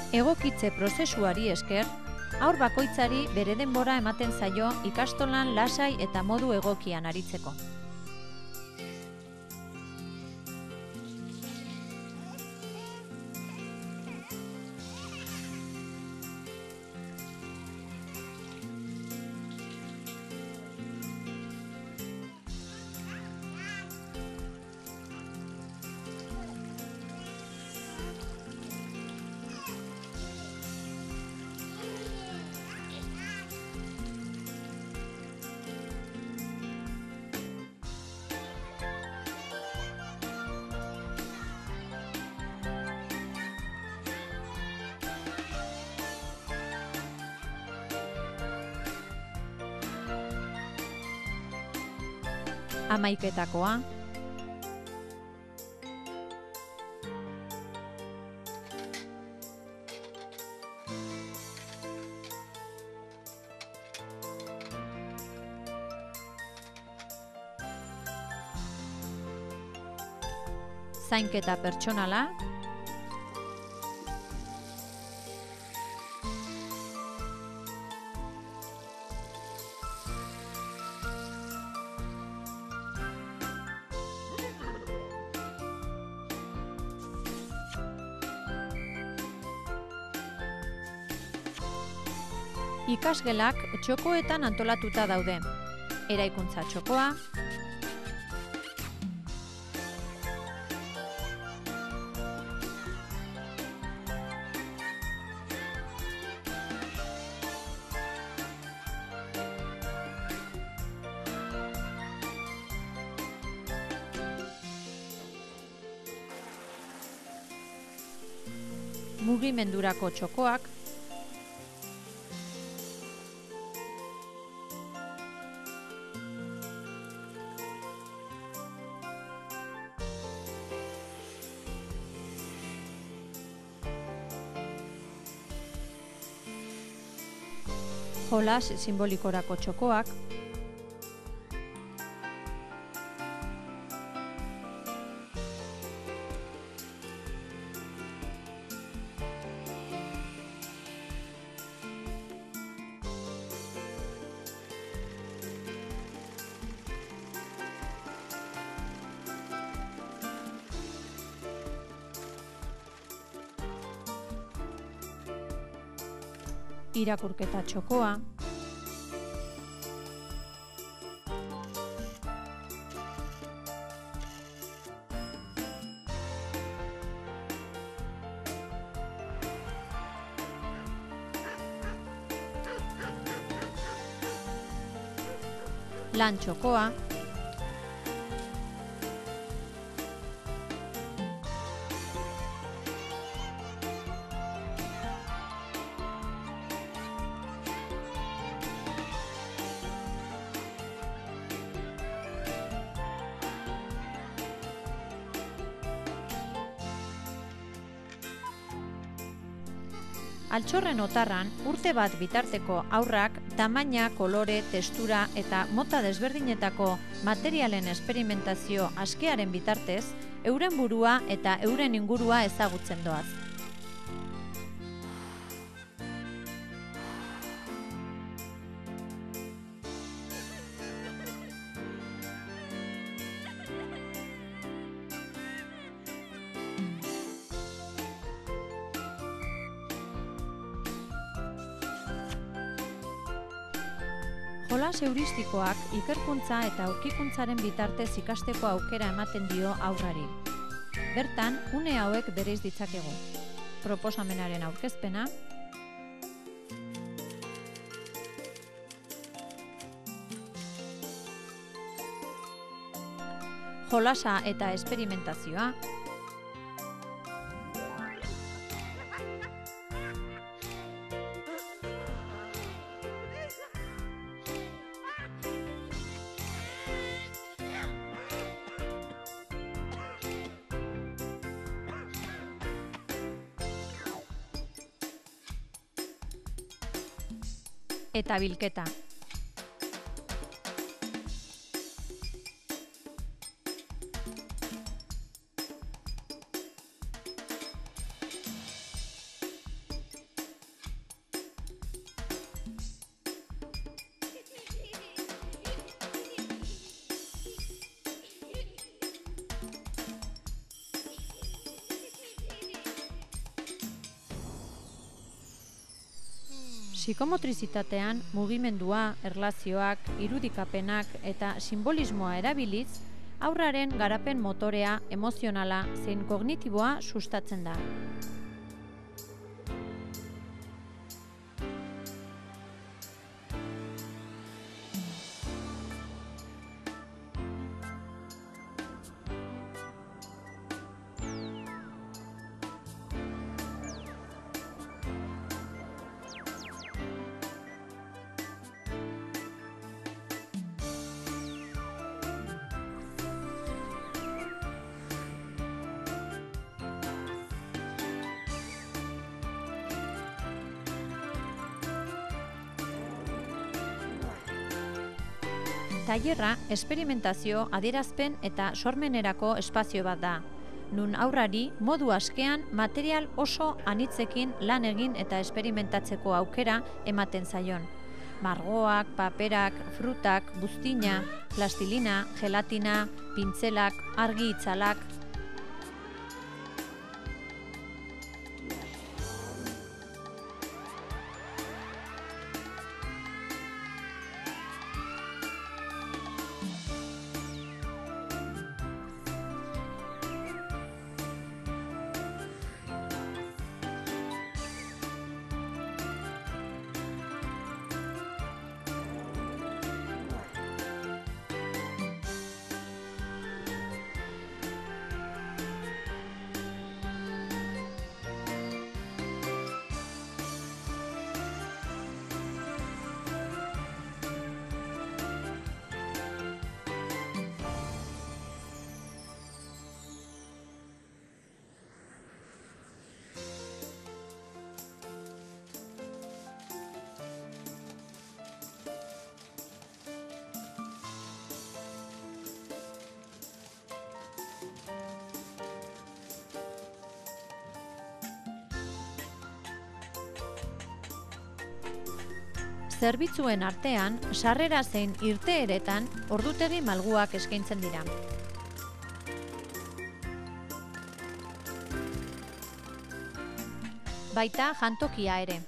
Egokitze prozesuari esker, haur bakoitzari bere denbora ematen zaio ikastolan lasai eta modu egokian aritzeko. Hamaiketakoa, zainketa pertsonala, ikasgelak txokoetan antolatuta daude. Eraikuntza txokoa, mugimendurako txokoak, jolas simbolikorako txokoak, irakurketa txokoa, lan txokoa, altxorren otarran urte bat bitarteko haurrak tamaina, kolore, testura eta mota desberdinetako materialen esperimentazio askearen bitartez euren burua eta euren ingurua ezagutzen doaz. Jolas heuristikoak ikerkuntza eta aurkikuntzaren bitartez ikasteko aukera ematen dio haurrari. Bertan, une hauek bereiz ditzakegu. Proposamenaren aurkezpena, jolasa eta esperimentazioa, eta bilketa. Psikomotrizitatean mugimendua, erlazioak, irudikapenak eta simbolismoa erabiliz, haurraren garapen motorea, emozionala zein kognitiboa sustatzen da. Tailerra esperimentazio, adierazpen eta sormenerako espazio bat da, nun haurrari modu askean material oso anitzekin lan egin eta esperimentatzeko aukera ematen zaion. Margoak, paperak, frutak, buztina, plastilina, gelatina, pintzelak, argi itzalak. Zerbitzuen artean, sarrera zein irteeretan ordutegi malguak eskaintzen dira. Baita jantokia ere.